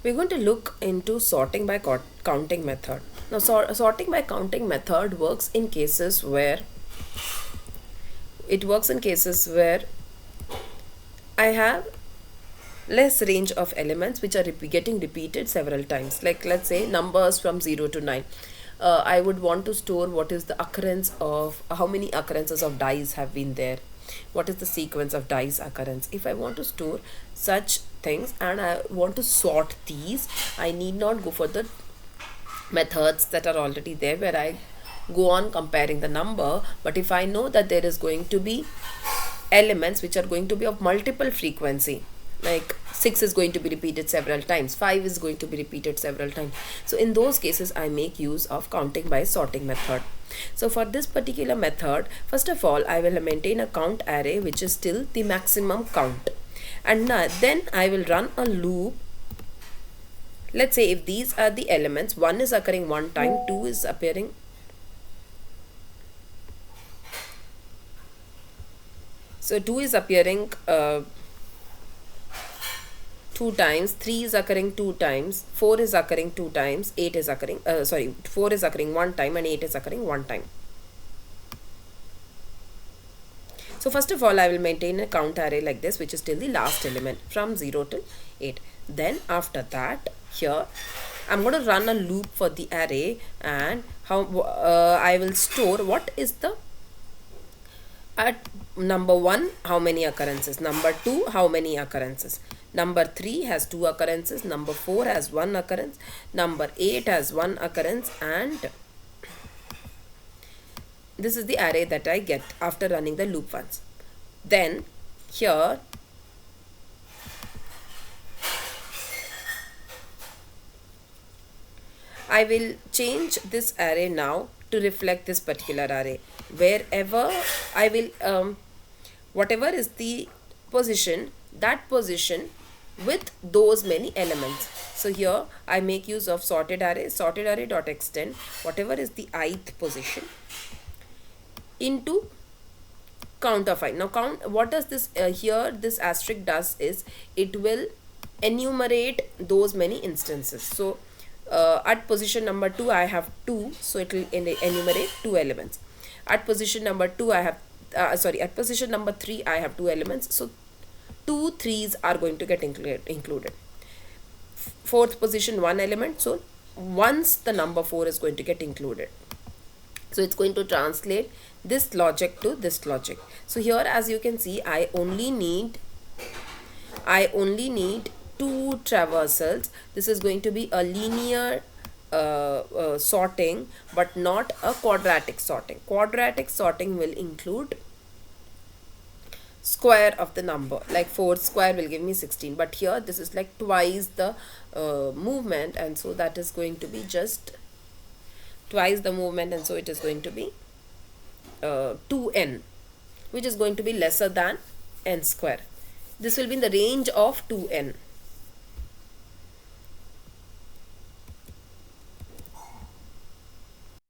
We're going to look into sorting by counting method. Now, sorting by counting method works in cases where I have less range of elements which are getting repeated several times. Like let's say numbers from 0 to 9. I would want to store what is the occurrence of how many occurrences of dice have been there. What is the sequence of dice occurrence? If I want to store such things and I want to sort these, I need not go for the methods that are already there where I go on comparing the number. But if I know that there is going to be elements which are going to be of multiple frequency, like 6 is going to be repeated several times, 5 is going to be repeated several times, so in those cases I make use of counting by sorting method. So for this particular method, first of all I will maintain a count array which is still the maximum count, and then I will run a loop. Let's say if these are the elements, 1 is occurring one time, 2 is appearing, so 2 is appearing two times, 3 is occurring two times, 4 is occurring two times, 8 is occurring, 4 is occurring one time and 8 is occurring one time. So first of all I will maintain a count array like this which is till the last element from 0 to 8. Then after that, here I'm going to run a loop for the array, and I will store what is the at number 1 how many occurrences, number 2 how many occurrences, number 3 has 2 occurrences, number 4 has 1 occurrence, number 8 has 1 occurrence, and this is the array that I get after running the loop once. Then here I will change this array now to reflect this particular array. Wherever I will, whatever is the position, that position with those many elements. So here I make use of sorted array dot extend whatever is the ith position into count of I. Now count, what does this here this asterisk does is it will enumerate those many instances. So at position number 2 I have 2, so it will enumerate 2 elements. At position number 2 I have at position number 3 I have 2 elements, so 2 3s are going to get included. Fourth position 1 element, so once the number 4 is going to get included. So it's going to translate this logic to this logic. So here as you can see I only need two traversals. This is going to be a linear sorting but not a quadratic sorting. Quadratic sorting will include square of the number, like 4 square will give me 16, but here this is like twice the movement, and so that is going to be just twice the movement, and so it is going to be 2n, which is going to be lesser than n square. This will be in the range of 2n.